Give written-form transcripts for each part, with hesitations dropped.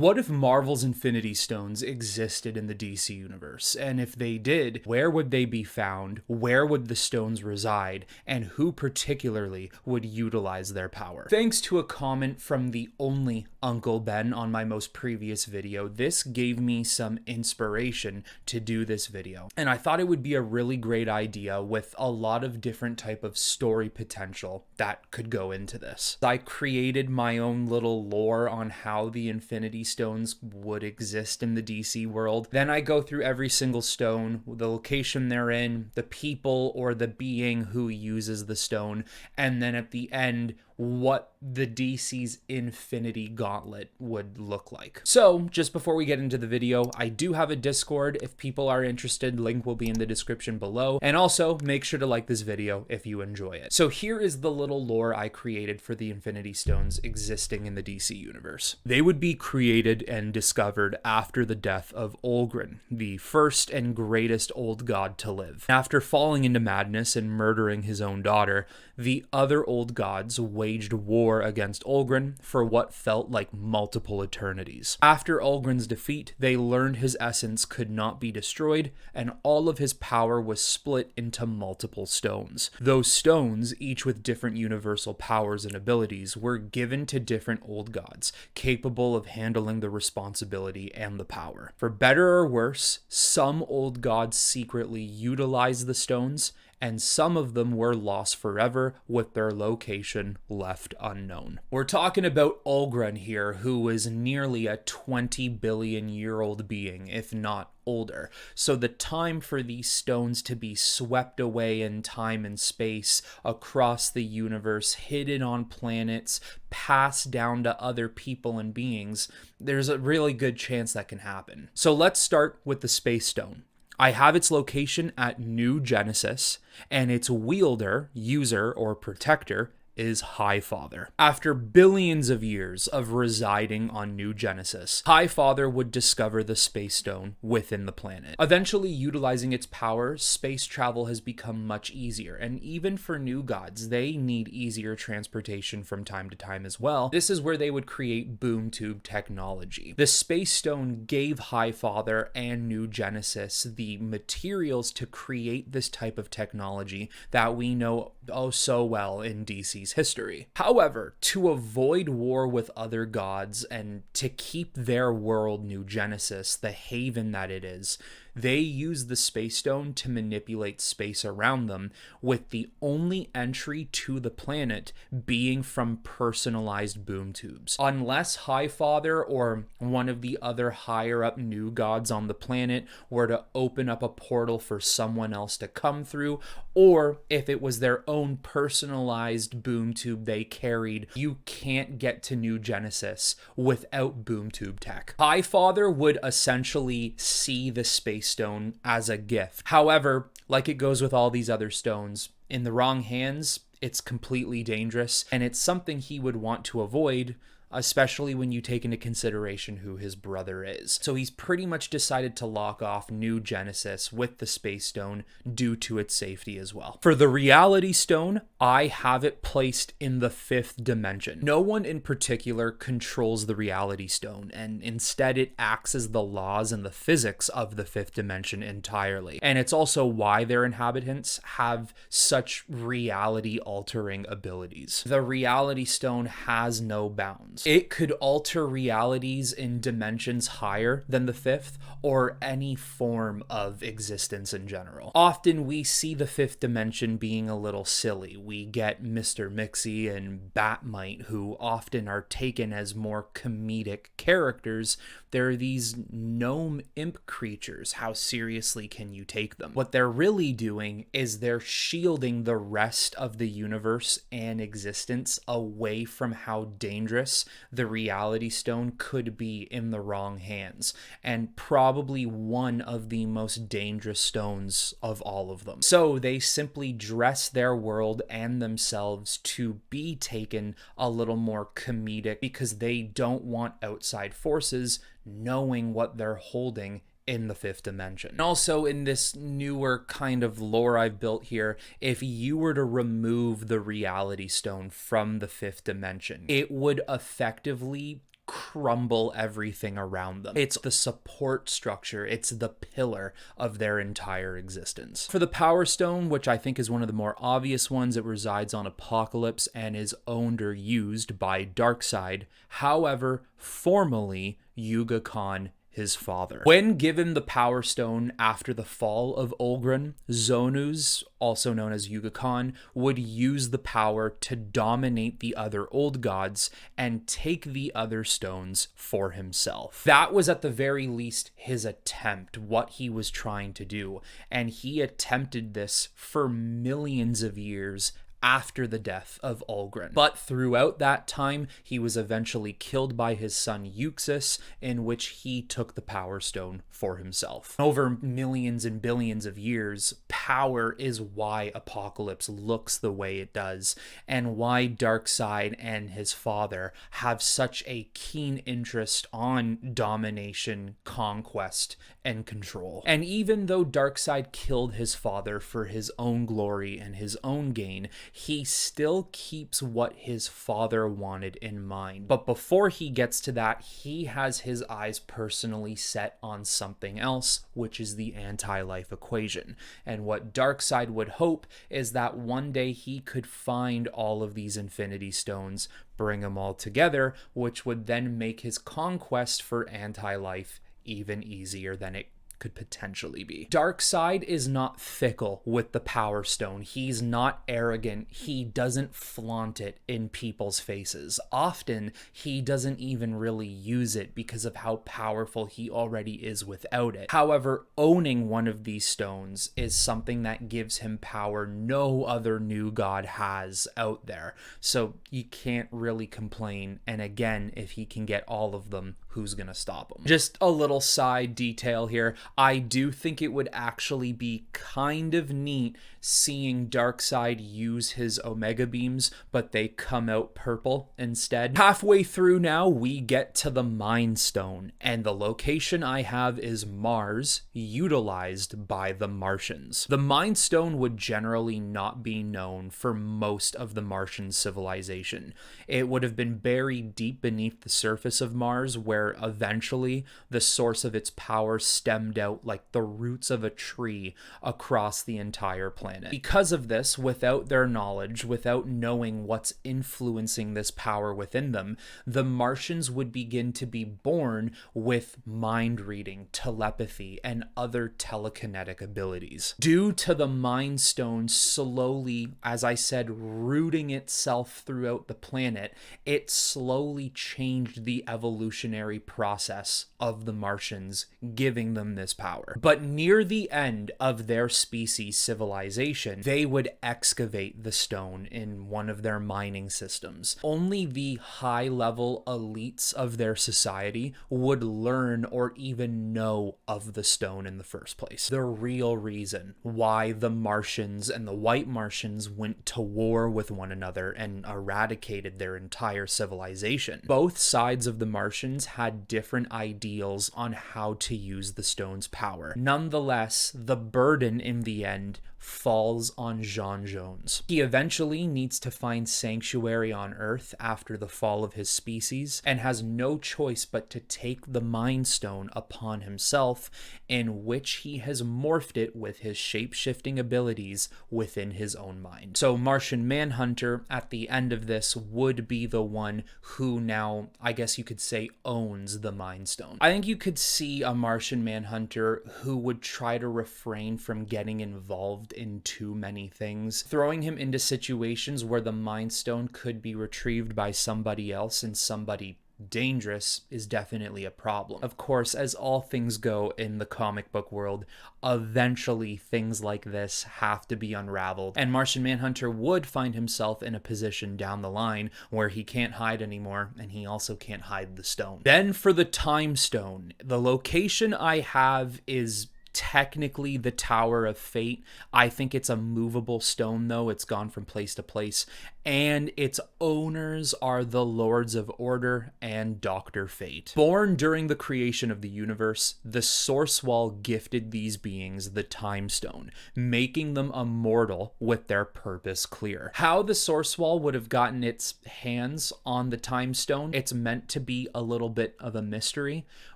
What if Marvel's Infinity Stones existed in the DC universe? And if they did, where would they be found? Where would the stones reside? And who particularly would utilize their power? Thanks to a comment from the only Uncle Ben on my most previous video, this gave me some inspiration to do this video. And I thought it would be a really great idea with a lot of different type of story potential that could go into this. I created my own little lore on how the Infinity Stones would exist in the DC world. Then I go through every single stone, the location they're in, the people or the being who uses the stone, and then at the end, what the DC's Infinity Gauntlet would look like. So, just before we get into the video, I do have a Discord. If people are interested, link will be in the description below. And also, make sure to like this video if you enjoy it. So here is the little lore I created for the Infinity Stones existing in the DC universe. They would be created and discovered after the death of Olgrin, the first and greatest old god to live. After falling into madness and murdering his own daughter, the other old gods waged war against Olgrin for what felt like multiple eternities. After Olgrin's defeat, they learned his essence could not be destroyed, and all of his power was split into multiple stones. Those stones, each with different universal powers and abilities, were given to different old gods, capable of handling the responsibility and the power. For better or worse, some old gods secretly utilized the stones, and some of them were lost forever with their location left unknown. We're talking about Olgrin here, who is nearly a 20 billion year old being, if not older. So the time for these stones to be swept away in time and space across the universe, hidden on planets, passed down to other people and beings, there's a really good chance that can happen. So let's start with the Space Stone. I have its location at New Genesis, and its wielder, user, or protector is Highfather. After billions of years of residing on New Genesis, Highfather would discover the Space Stone within the planet. Eventually utilizing its power, space travel has become much easier, and even for new gods, they need easier transportation from time to time as well. This is where they would create boom tube technology. The Space Stone gave Highfather and New Genesis the materials to create this type of technology that we know oh so well in DC's history. However, to avoid war with other gods and to keep their world, New Genesis, the haven that it is, they use the Space Stone to manipulate space around them, with the only entry to the planet being from personalized boom tubes. Unless Highfather or one of the other higher up new gods on the planet were to open up a portal for someone else to come through, or if it was their own personalized boom tube they carried, you can't get to New Genesis without boom tube tech. Highfather would essentially see the Space Stone as a gift. However, like it goes with all these other stones, in the wrong hands, it's completely dangerous, and it's something he would want to avoid, especially when you take into consideration who his brother is. So he's pretty much decided to lock off New Genesis with the Space Stone due to its safety as well. For the Reality Stone, I have it placed in the 5th dimension. No one in particular controls the Reality Stone, and instead it acts as the laws and the physics of the 5th dimension entirely. And it's also why their inhabitants have such reality-altering abilities. The Reality Stone has no bounds. It could alter realities in dimensions higher than the 5th, or any form of existence in general. Often we see the 5th dimension being a little silly. We get Mr. Mixie and Batmite, who often are taken as more comedic characters. They're these gnome imp creatures. How seriously can you take them? What they're really doing is they're shielding the rest of the universe and existence away from how dangerous the Reality Stone could be in the wrong hands, and probably one of the most dangerous stones of all of them. So they simply dress their world and themselves to be taken a little more comedic because they don't want outside forces knowing what they're holding in the 5th dimension. And also in this newer kind of lore I've built here, if you were to remove the Reality Stone from the 5th dimension, it would effectively crumble everything around them. It's the support structure, it's the pillar of their entire existence. For the Power Stone, which I think is one of the more obvious ones, it resides on Apocalypse and is owned or used by Darkseid. However, formally, Yuga Khan, his father. When given the Power Stone after the fall of Olgren, Zonus, also known as Yuga Khan, would use the power to dominate the other old gods and take the other stones for himself. That was at the very least his attempt, what he was trying to do, and he attempted this for millions of years after the death of Olgren. But throughout that time, he was eventually killed by his son Euxis, in which he took the Power Stone for himself. Over millions and billions of years, power is why Apocalypse looks the way it does, and why Darkseid and his father have such a keen interest on domination, conquest, and control. And even though Darkseid killed his father for his own glory and his own gain, he still keeps what his father wanted in mind. But before he gets to that, he has his eyes personally set on something else, which is the anti-life equation. And what Darkseid would hope is that one day he could find all of these Infinity Stones, bring them all together, which would then make his conquest for anti-life even easier than it could potentially be. Darkseid is not fickle with the Power Stone. He's not arrogant. He doesn't flaunt it in people's faces. Often, he doesn't even really use it because of how powerful he already is without it. However, owning one of these stones is something that gives him power no other new god has out there. So you can't really complain. And again, if he can get all of them, who's gonna stop him? Just a little side detail here. I do think it would actually be kind of neat seeing Darkseid use his Omega Beams, but they come out purple instead. Halfway through now, we get to the Mind Stone, and the location I have is Mars, utilized by the Martians. The Mind Stone would generally not be known for most of the Martian civilization. It would have been buried deep beneath the surface of Mars, where eventually the source of its power stemmed out like the roots of a tree across the entire planet. Because of this, without their knowledge, without knowing what's influencing this power within them, the Martians would begin to be born with mind reading, telepathy, and other telekinetic abilities. Due to the Mind Stone slowly, as I said, rooting itself throughout the planet, it slowly changed the evolutionary process of the Martians, giving them this power. But near the end of their species' civilization, they would excavate the stone in one of their mining systems. Only the high-level elites of their society would learn or even know of the stone in the first place. The real reason why the Martians and the White Martians went to war with one another and eradicated their entire civilization. Both sides of the Martians had different ideals on how to use the stone's power. Nonetheless, the burden in the end falls on Jean Jones. He eventually needs to find sanctuary on Earth after the fall of his species, and has no choice but to take the Mind Stone upon himself, in which he has morphed it with his shape-shifting abilities within his own mind. So Martian Manhunter, at the end of this, would be the one who now, I guess you could say, owns the Mind Stone. I think you could see a Martian Manhunter who would try to refrain from getting involved in too many things, throwing him into situations where the Mind Stone could be retrieved by somebody else, and somebody dangerous is definitely a problem. Of course, as all things go in the comic book world, eventually things like this have to be unraveled, and Martian Manhunter would find himself in a position down the line where he can't hide anymore, and he also can't hide the stone. Then for the Time Stone, the location I have is technically the Tower of Fate. I think it's a movable stone, though. It's gone from place to place, and its owners are the Lords of Order and Dr. Fate. Born during the creation of the universe, the Source Wall gifted these beings the Time Stone, making them immortal with their purpose clear. How the Source Wall would have gotten its hands on the Time Stone, it's meant to be a little bit of a mystery,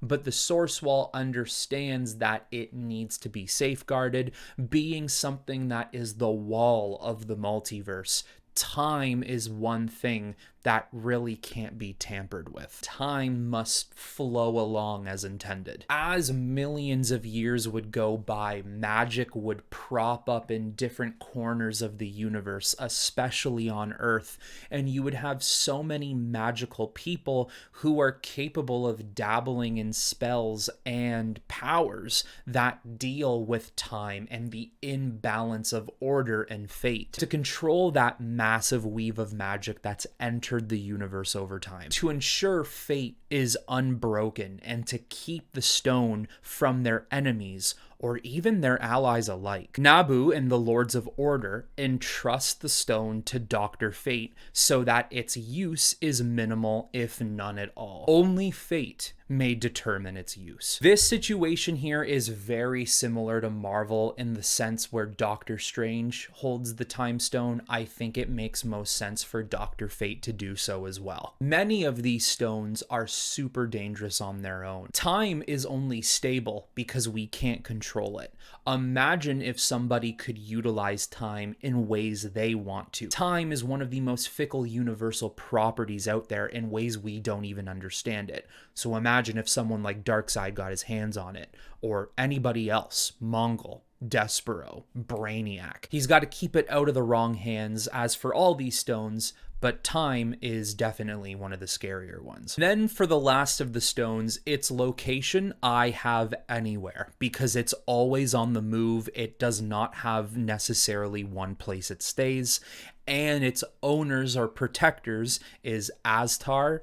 but the Source Wall understands that it needs to be safeguarded, being something that is the wall of the multiverse. Time is one thing that really can't be tampered with. Time must flow along as intended. As millions of years would go by, magic would prop up in different corners of the universe, especially on Earth, and you would have so many magical people who are capable of dabbling in spells and powers that deal with time and the imbalance of order and fate. To control that massive weave of magic that's entered the universe over time, to ensure fate is unbroken, and to keep the stone from their enemies or even their allies alike. Nabu and the Lords of Order entrust the stone to Dr. Fate so that its use is minimal, if none at all. Only fate may determine its use. This situation here is very similar to Marvel in the sense where Doctor Strange holds the Time Stone. I think it makes most sense for Dr. Fate to do so as well. Many of these stones are super dangerous on their own. Time is only stable because we can't control it. Imagine if somebody could utilize time in ways they want to. Time is one of the most fickle universal properties out there in ways we don't even understand it. So imagine if someone like Darkseid got his hands on it, or anybody else, Mongol, Despero, Brainiac. He's got to keep it out of the wrong hands. As for all these stones, but time is definitely one of the scarier ones. Then for the last of the stones, its location I have anywhere because it's always on the move. It does not have necessarily one place it stays, and its owners or protectors is Astar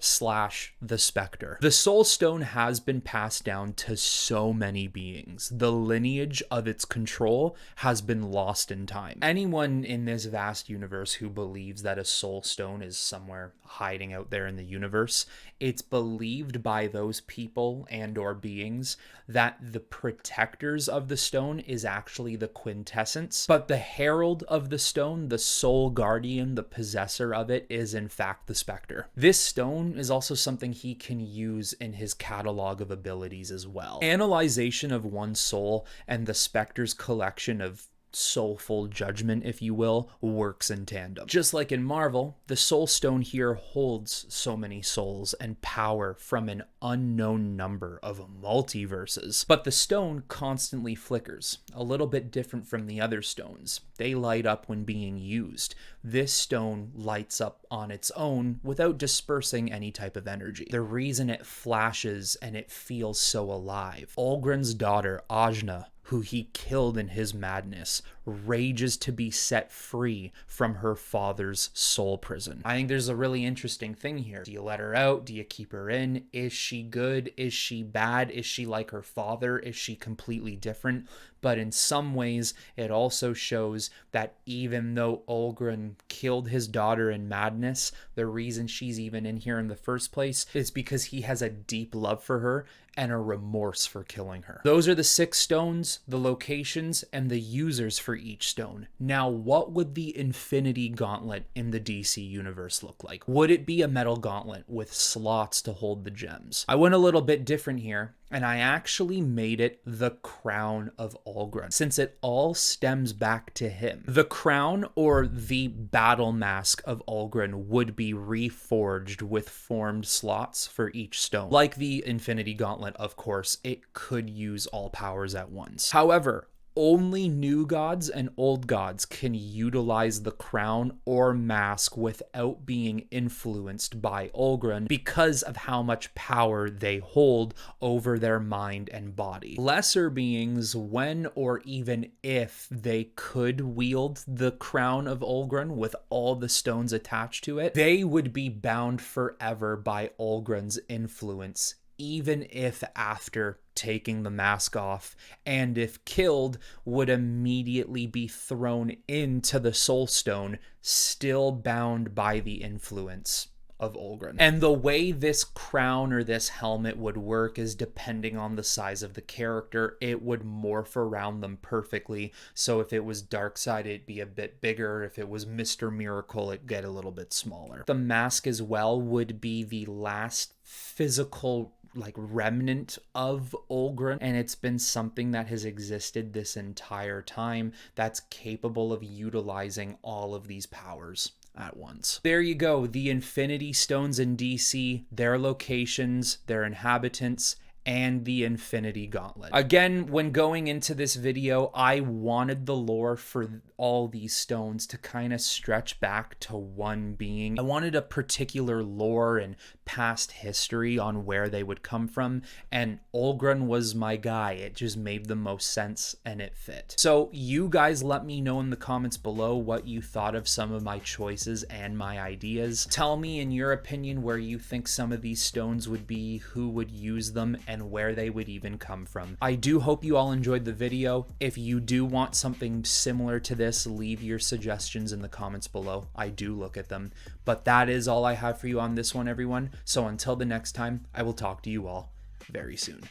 / the Spectre. The Soul Stone has been passed down to so many beings. The lineage of its control has been lost in time. Anyone in this vast universe who believes that a Soul Stone is somewhere hiding out there in the universe, it's believed by those people and or beings that the protectors of the stone is actually the quintessence, but the herald of the stone, the soul guardian, the possessor of it, is in fact the Spectre. This stone is also something he can use in his catalog of abilities as well. Analyzation of one soul and the Spectre's collection of soulful judgment, if you will, works in tandem. Just like in Marvel, the Soul Stone here holds so many souls and power from an unknown number of multiverses. But the stone constantly flickers, a little bit different from the other stones. They light up when being used. This stone lights up on its own without dispersing any type of energy. The reason it flashes and it feels so alive. Olgren's daughter, Ajna, who he killed in his madness, rages to be set free from her father's soul prison. I think there's a really interesting thing here. Do you let her out? Do you keep her in? Is she good? Is she bad? Is she like her father? Is she completely different? But in some ways, it also shows that even though Olgren killed his daughter in madness, the reason she's even in here in the first place is because he has a deep love for her and a remorse for killing her. Those are the 6 stones, the locations, and the users for each stone. Now, what would the Infinity Gauntlet in the DC universe look like? Would it be a metal gauntlet with slots to hold the gems? I went a little bit different here, and I actually made it the crown of Olgren, since it all stems back to him. The crown, or the battle mask of Olgren, would be reforged with formed slots for each stone. Like the Infinity Gauntlet, of course, it could use all powers at once. However, only new gods and old gods can utilize the crown or mask without being influenced by Olgren because of how much power they hold over their mind and body. Lesser beings, when or even if they could wield the crown of Olgren with all the stones attached to it, they would be bound forever by Olgren's influence even if after taking the mask off, and if killed, would immediately be thrown into the Soul Stone, still bound by the influence of Olgren. And the way this crown or this helmet would work is depending on the size of the character. It would morph around them perfectly. So if it was Darkseid, it'd be a bit bigger. If it was Mr. Miracle, it'd get a little bit smaller. The mask as well would be the last physical remnant of Olgren, and it's been something that has existed this entire time that's capable of utilizing all of these powers at once. There you go, the Infinity Stones in DC, their locations, their inhabitants, and the Infinity Gauntlet. Again, when going into this video, I wanted the lore for all these stones to kind of stretch back to one being. I wanted a particular lore and past history on where they would come from, and Olgren was my guy. It just made the most sense and it fit. So you guys let me know in the comments below what you thought of some of my choices and my ideas. Tell me in your opinion where you think some of these stones would be, who would use them, and where they would even come from. I do hope you all enjoyed the video. If you do want something similar to this, leave your suggestions in the comments below. I do look at them. But that is all I have for you on this one, everyone. So until the next time, I will talk to you all very soon.